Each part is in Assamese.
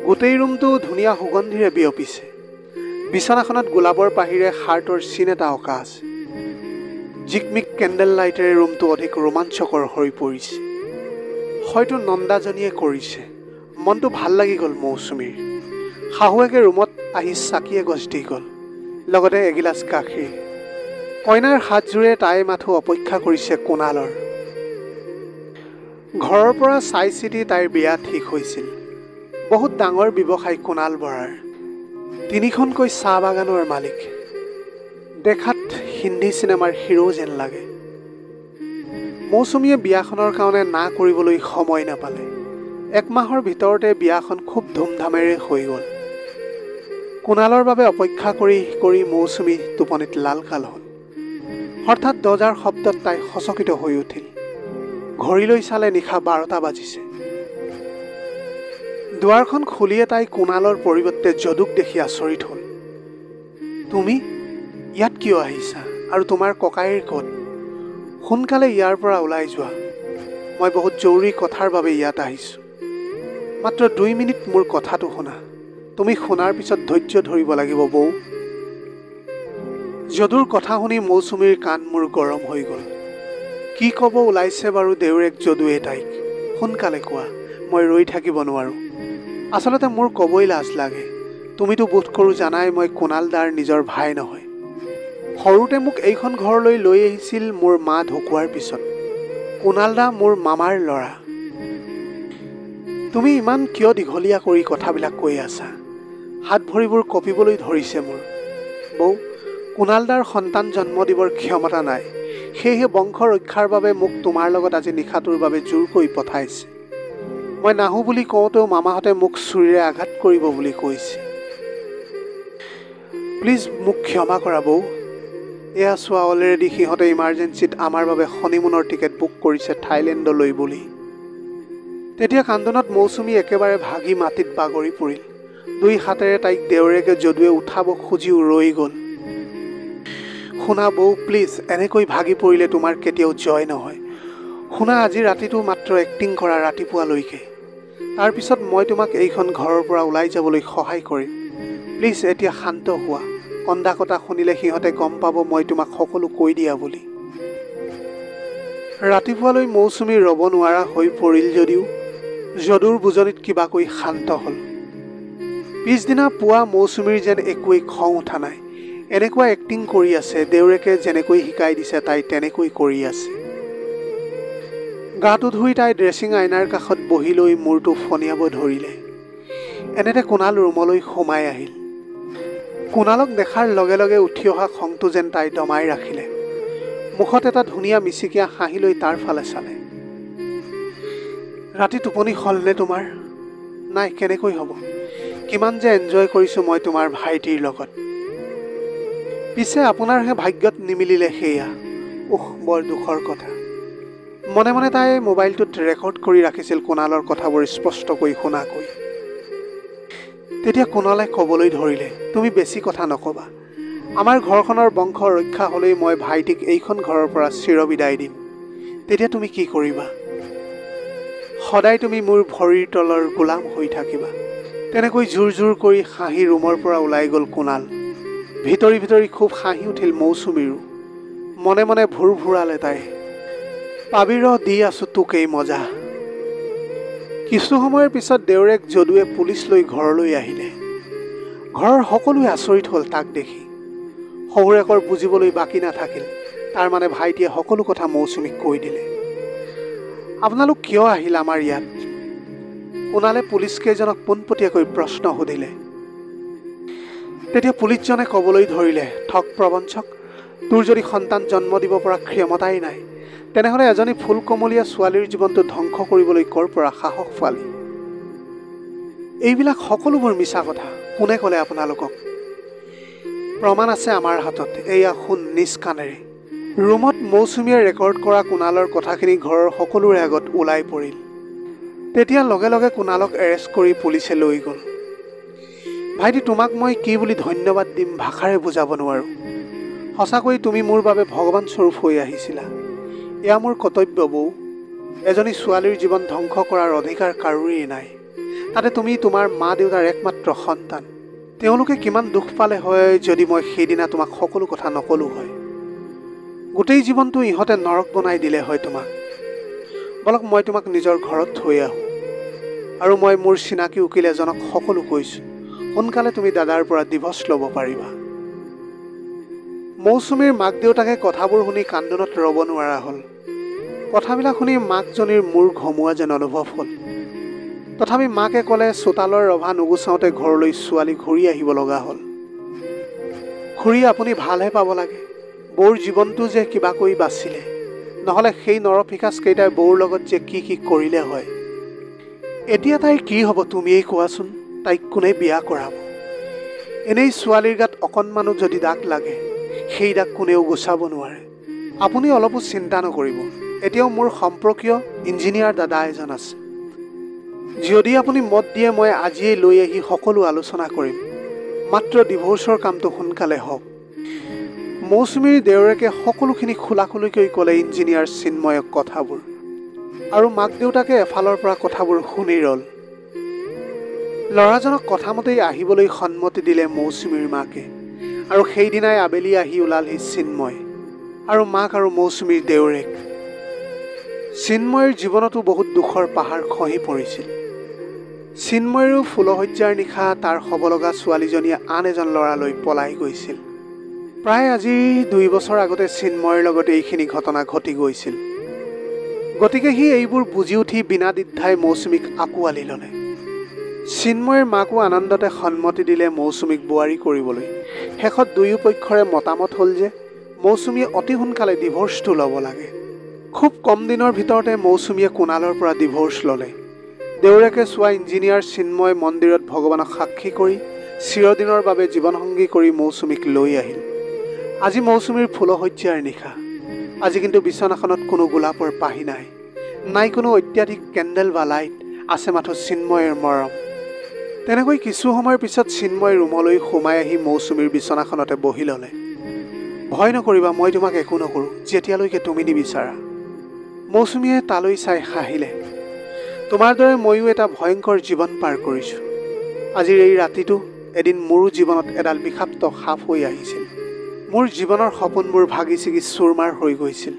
গোটেই ৰুমটো ধুনীয়া সুগন্ধিৰে বিয়পিছে। বিছনাখনত গোলাপৰ বাহিৰে হাৰ্টৰ চিন এটা অঁকা আছে। জিকমিক কেণ্ডেল লাইটেৰে ৰুমটো অধিক ৰোমাঞ্চকৰ হৈ পৰিছে। হয়তো নন্দাজনীয়ে কৰিছে। মনটো ভাল লাগি গ'ল মৌচুমীৰ। শাহুৱেকে ৰুমত আহি চাকি এগছ দি গ'ল, লগতে এগিলাচ গাখীৰ। কইনাৰ হাতযোৰে তাই মাথো অপেক্ষা কৰিছে কুণালৰ। ঘৰৰ পৰা চাই চিতি তাইৰ বিয়া ঠিক হৈছিল। বহুত ডাঙৰ ব্যৱসায় কুণাল বৰাৰ। 3খনকৈ চাহ বাগানৰ মালিক। দেখাত হিন্দী চিনেমাৰ হিৰো যেন লাগে। মৌচুমীয়ে বিয়াখনৰ কাৰণে না কৰিবলৈ সময় নাপালে। 1 মাহৰ ভিতৰতে বিয়াখন খুব ধুমধামেৰে হৈ গ'ল। কুণালৰ বাবে অপেক্ষা কৰি কৰি মৌচুমী টোপনিত লালকাল হ'ল। হঠাৎ দৰজাৰ শব্দত তাই সচকিত হৈ উঠিল। ঘড়ীলৈ চালে নিশা 12টা বাজিছে। দুৱাৰখন খুলিয়ে তাই কুণালৰ পৰিৱৰ্তে যদুক দেখি আচৰিত হ'ল। তুমি ইয়াত কিয় আহিছা আৰু তোমাৰ ককাইৰ ক'ত? সোনকালে ইয়াৰ পৰা ওলাই যোৱা। মই বহুত জৰুৰী কথাৰ বাবে ইয়াত আহিছোঁ। মাত্ৰ 2 মিনিট মোৰ কথাটো শুনা। তুমি শুনাৰ পিছত ধৈৰ্য ধৰিব লাগিব বৌ। যদুৰ কথা শুনি মৌচুমীৰ কাণ মোৰ গৰম হৈ গ'ল। কি ক'ব ওলাইছে বাৰু দেউৰেক যদুৱে তাইক? সোনকালে কোৱা, মই ৰৈ থাকিব নোৱাৰোঁ। আচলতে মোৰ ক'বই লাজ লাগে। তুমিতো বোধ কৰোঁ জানাই মই কুণাল দাৰ নিজৰ ভাই নহয়। সৰুতে মোক এইখন ঘৰলৈ লৈ আহিছিল মোৰ মা ঢুকোৱাৰ পিছত। কুণাল দা মোৰ মামাৰ ল'ৰা। তুমি ইমান কিয় দীঘলীয়া কৰি কথাবিলাক কৈ আছা? হাত ভৰিবোৰ কঁপিবলৈ ধৰিছে মোৰ। বৌ, কুণাল দাৰ সন্তান জন্ম দিবৰ ক্ষমতা নাই। সেয়েহে বংশ ৰক্ষাৰ বাবে মোক তোমাৰ লগত আজি নিশাটোৰ বাবে জোৰ কৰি পঠাইছে। মই নাহোঁ বুলি কওঁতেও মামাহঁতে মোক ছুৰীৰে আঘাত কৰিব বুলি কৈছে। প্লিজ মোক ক্ষমা কৰা বৌ। এয়া চোৱা, অলৰেডি সিহঁতে ইমাৰ্জেঞ্চিত আমাৰ বাবে হনিমুনৰ টিকেট বুক কৰিছে থাইলেণ্ডলৈ বুলি। তেতিয়া কান্দোনত মৌচুমী একেবাৰে ভাগি মাটিত বাগৰি পৰিল। 2 হাতেৰে তাইক দেউৰেকে যদুৱে উঠাব খুজিও ৰৈ গ'ল। শুনা বৌ প্লিজ, এনেকৈ ভাগি পৰিলে তোমাৰ কেতিয়াও জয় নহয়। শুনা, আজি ৰাতিটো মাত্ৰ এক্টিং কৰা ৰাতিপুৱালৈকে। তাৰপিছত মই তোমাক এইখন ঘৰৰ পৰা ওলাই যাবলৈ সহায় কৰিম। প্লিজ এতিয়া শান্ত হোৱা। কন্দা কটা শুনিলে সিহঁতে গম পাব মই তোমাক সকলো কৈ দিয়া বুলি। ৰাতিপুৱালৈ মৌচুমী ৰ'ব নোৱাৰা হৈ পৰিল যদিও যদুৰ বুজনিত কিবাকৈ শান্ত হ'ল। পিছদিনা পুৱা মৌচুমীৰ যেন একোৱেই খং উঠা নাই। এনেকুৱা এক্টিং কৰি আছে, দেউৰেকে যেনেকৈ শিকাই দিছে তাই তেনেকৈ কৰি আছে। গাটো ধুই তাই ড্ৰেছিং আইনাৰ কাষত বহি লৈ মূৰটো ফনিয়াব ধৰিলে। এনেতে কুণাল ৰুমলৈ সোমাই আহিল। কুণালক দেখাৰ লগে লগে উঠি অহা খংটো যেন তাই দমাই ৰাখিলে। মুখত এটা ধুনীয়া মিচিকীয়া হাঁহি লৈ তাৰ ফালে চালে। ৰাতি টোপনি হ'লনে তোমাৰ? নাই, কেনেকৈ হ'ব? কিমান যে এনজয় কৰিছোঁ মই তোমাৰ ভাইটিৰ লগত। পিছে আপোনাৰহে ভাগ্যত নিমিলিলে সেয়া। বৰ দুখৰ কথা। মনে মনে তাই মোবাইলটোত ৰেকৰ্ড কৰি ৰাখিছিল কুণালৰ কথাবোৰ স্পষ্টকৈ শুনাকৈ। তেতিয়া কুণালে ক'বলৈ ধৰিলে, তুমি বেছি কথা নক'বা। আমাৰ ঘৰখনৰ বংশ ৰক্ষা হ'লেই মই ভাইটিক এইখন ঘৰৰ পৰা চিৰবিদায় দিম। তেতিয়া তুমি কি কৰিবা? সদায় তুমি মোৰ ভৰিৰ তলৰ গোলাম হৈ থাকিবা। তেনেকৈ জোৰ জোৰ কৰি হাঁহি ৰুমৰ পৰা ওলাই গ'ল কুণাল। ভিতৰি ভিতৰি খুব হাঁহি উঠিল মৌচুমীৰো। মনে মনে ভুৰ ভুৰালে তাই। পাবি ৰ দি আছোঁ তোক এই মজা। কিছু সময়ৰ পিছত দেউৰেক যদুৱে পুলিচ লৈ ঘৰলৈ আহিলে। ঘৰৰ সকলোৱে আচৰিত হ'ল তাক দেখি। শহুৰেকৰ বুজিবলৈ বাকী নাথাকিল। তাৰ মানে ভাইটিয়ে সকলো কথা মৌচুমীক কৈ দিলে। আপোনালোক কিয় আহিল আমাৰ ইয়াত? কুণালে পুলিচকেইজনক পোনপটীয়াকৈ প্ৰশ্ন সুধিলে। তেতিয়া পুলিচজনে ক'বলৈ ধৰিলে, ঠগ প্ৰবঞ্চক, তোৰ যদি সন্তান জন্ম দিব পৰা ক্ষমতাই নাই, তেনেহ'লে এজনী ফুলকমলীয়া ছোৱালীৰ জীৱনটো ধ্বংস কৰিবলৈ ক'ৰ পৰা সাহস পালি? এইবিলাক সকলোবোৰ মিছা কথা। কোনে ক'লে আপোনালোকক? প্ৰমাণ আছে আমাৰ হাতত। এয়া শুন নিজ কাণেৰে। ৰুমত মৌচুমীয়ে ৰেকৰ্ড কৰা কুণালৰ কথাখিনি ঘৰৰ সকলোৰে আগত ওলাই পৰিল। তেতিয়া লগে লগে কুণালক এৰেষ্ট কৰি পুলিচে লৈ গ'ল। ভাইটি, তোমাক মই কি বুলি ধন্যবাদ দিম ভাষাৰে বুজাব নোৱাৰোঁ। সঁচাকৈ তুমি মোৰ বাবে ভগৱান স্বৰূপ হৈ আহিছিলা। এয়া মোৰ কৰ্তব্য বৌ। এজনী ছোৱালীৰ জীৱন ধ্বংস কৰাৰ অধিকাৰ কাৰোৰেই নাই। তাতে তুমি তোমাৰ মা দেউতাৰ একমাত্ৰ সন্তান। তেওঁলোকে কিমান দুখ পালে হয় যদি মই সেইদিনা তোমাক সকলো কথা নকলো হয়। গোটেই জীৱনটো ইহঁতে নৰক বনাই দিলে হয় তোমাক। বলক মই তোমাক নিজৰ ঘৰত থৈ আহোঁ। আৰু মই মোৰ চিনাকি উকিল এজনক সকলো কৈছোঁ, সোনকালে তুমি দাদাৰ পৰা ডিভৰ্চ ল'ব পাৰিবা। মৌচুমীৰ মাক দেউতাকে কথাবোৰ শুনি কান্দোনত ৰ'ব নোৱাৰা হ'ল। কথাবিলাক শুনি মাকজনীৰ মূৰ ঘমুৱা যেন অনুভৱ হ'ল। তথাপি মাকে ক'লে চোতালৰ ৰভা নুগুচাওঁতে ঘৰলৈ ছোৱালী ঘূৰি আহিব লগা হ'ল। খুৰী, আপুনি ভালহে পাব লাগে। বৌৰ জীৱনটো যে কিবা কৰি বাচিলে, নহ'লে সেই নৰপিশাচকেইটাই বৌৰ লগত যে কি কি কৰিলে হয়। এতিয়া তাইৰ কি হ'ব তুমিয়েই কোৱাচোন? তাইক কোনে বিয়া কৰাব? এনেই ছোৱালীৰ গাত অকণমানো যদি দাগ লাগে, সেই দাগ কোনেও গুচাব নোৱাৰে। আপুনি অলপো চিন্তা নকৰিব। এতিয়াও মোৰ সম্পৰ্কীয় ইঞ্জিনিয়াৰ দাদা এজন আছে। যদি আপুনি মত দিয়ে মই আজিয়েই লৈ আহি সকলো আলোচনা কৰিম। মাত্ৰ ডিভোৰ্চৰ কামটো সোনকালে হওক। মৌচুমীৰ দেউৰেকে সকলোখিনি খোলাখুলিকৈ ক'লে ইঞ্জিনিয়াৰ চিন্ময়ক কথাবোৰ। আৰু মাক দেউতাকে এফালৰ পৰা কথাবোৰ শুনি ৰ'ল। ল'ৰাজনক কথামতেই আহিবলৈ সন্মতি দিলে মৌচুমীৰ মাকে। আৰু সেইদিনাই আবেলি আহি ওলালহি চিন্ময় আৰু মাক আৰু মৌচুমীৰ দেউৰেক। চিন্ময়ৰ জীৱনতো বহুত দুখৰ পাহাৰ খহি পৰিছিল। চিন্ময়ৰো ফুলশয্যাৰ নিশা তাৰ হ'ব লগা ছোৱালীজনীয়ে আন এজন ল'ৰালৈ পলাই গৈছিল। প্ৰায় আজি 2 বছৰ আগতে চিন্ময়ৰ লগতে এইখিনি ঘটনা ঘটি গৈছিল। গতিকে সি এইবোৰ বুজি উঠি বিনা দ্বিধাই মৌচুমীক আঁকোৱালি ল'লে। চিন্ময়ৰ মাকো আনন্দতে সন্মতি দিলে মৌচুমীক বোৱাৰী কৰিবলৈ। শেষত দুয়ো পক্ষৰে মতামত হ'ল যে মৌচুমীয়ে অতি সোনকালে ডিভোৰ্চটো ল'ব লাগে। খুব কম দিনৰ ভিতৰতে মৌচুমীয়ে কুণালৰ পৰা ডিভোৰ্চ ল'লে। দেউৰেকে চোৱা ইঞ্জিনিয়াৰ চিন্ময় মন্দিৰত ভগৱানক সাক্ষী কৰি চিৰদিনৰ বাবে জীৱনসংগী কৰি মৌচুমীক লৈ আহিল। আজি মৌচুমীৰ ফুলশয্যাৰ নিশা। আজি কিন্তু বিচনাখনত কোনো গোলাপৰ পাহি নাই, নাই কোনো অত্যাধিক কেণ্ডেল বা লাইট, আছে মাথো চিন্ময়ৰ মৰম। তেনেকৈ কিছু সময়ৰ পিছত চিন্ময় ৰুমলৈ সোমাই আহি মৌচুমীৰ বিচনাখনতে বহি ল'লে। ভয় নকৰিবা, মই তোমাক একো নকৰোঁ, যেতিয়ালৈকে তুমি নিবিচাৰা। মৌচুমীয়ে তালৈ চাই হাঁহিলে। তোমাৰ দৰে ময়ো এটা ভয়ংকৰ জীৱন পাৰ কৰিছোঁ। আজিৰ এই ৰাতিটো এদিন মোৰো জীৱনত এডাল বিষাক্ত সাপ হৈ আহিছিল। মোৰ জীৱনৰ সপোনবোৰ ভাগি ছিগি চুৰমাৰ হৈ গৈছিল।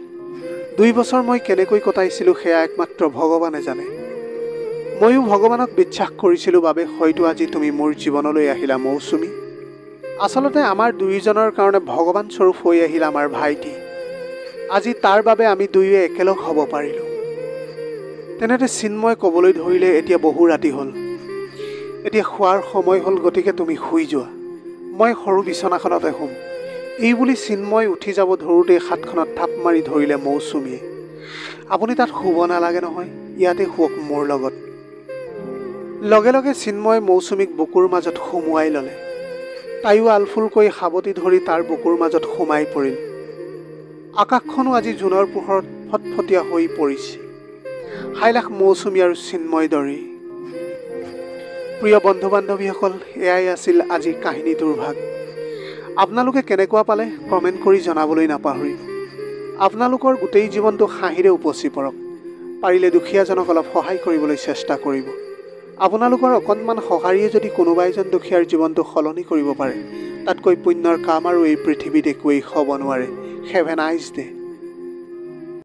2 বছৰ মই কেনেকৈ কটাইছিলোঁ সেয়া একমাত্ৰ ভগৱানে জানে। ময়ো ভগৱানক বিশ্বাস কৰিছিলোঁ বাবে হয়তো আজি তুমি মোৰ জীৱনলৈ আহিলা মৌচুমী। আচলতে আমাৰ দুয়োজনৰ কাৰণে ভগৱান স্বৰূপ হৈ আহিল আমাৰ ভাইটি। আজি তাৰ বাবে আমি দুয়োৱে একেলগ হ'ব পাৰিলোঁ। তেনেতে চিন্ময় ক'বলৈ ধৰিলে, এতিয়া বহু ৰাতি হ'ল, এতিয়া শোৱাৰ সময় হ'ল, গতিকে তুমি শুই যোৱা, মই সৰু বিচনাখনতে শুম। এই বুলি চিন্ময় উঠি যাব ধৰোঁতেই হাতখনত থাপ মাৰি ধৰিলে মৌচুমীয়ে। আপুনি তাত শুব নালাগে নহয়, ইয়াতে শুৱক মোৰ লগত। লগে লগে চিন্ময় মৌচুমীক বুকুৰ মাজত সুমুৱাই ল'লে। তাইও আলফুলকৈ সাৱটি ধৰি তাৰ বুকুৰ মাজত সোমাই পৰিল। আকাশখনো আজি জোনৰ পোহৰত ফটফটীয়া হৈ পৰিছে। হাইলাখ মৌচুমী আৰু চিন্ময় দৰেই। প্ৰিয় বন্ধু বান্ধৱীসকল, এয়াই আছিল আজিৰ কাহিনীটোৰ ভাগ। আপোনালোকে কেনেকুৱা পালে কমেণ্ট কৰি জনাবলৈ নাপাহৰিব। আপোনালোকৰ গোটেই জীৱনটো হাঁহিৰে উপচি পৰক। পাৰিলে দুখীয়াজনক অলপ সহায় কৰিবলৈ চেষ্টা কৰিব। আপোনালোকৰ অকণমান সঁহাৰিয়ে যদি কোনোবা এজন দুখীয়াৰ জীৱনটো সলনি কৰিব পাৰে, তাতকৈ পুণ্যৰ কাম আৰু এই পৃথিৱীত একোৱেই হ'ব নোৱাৰে। Have a nice day.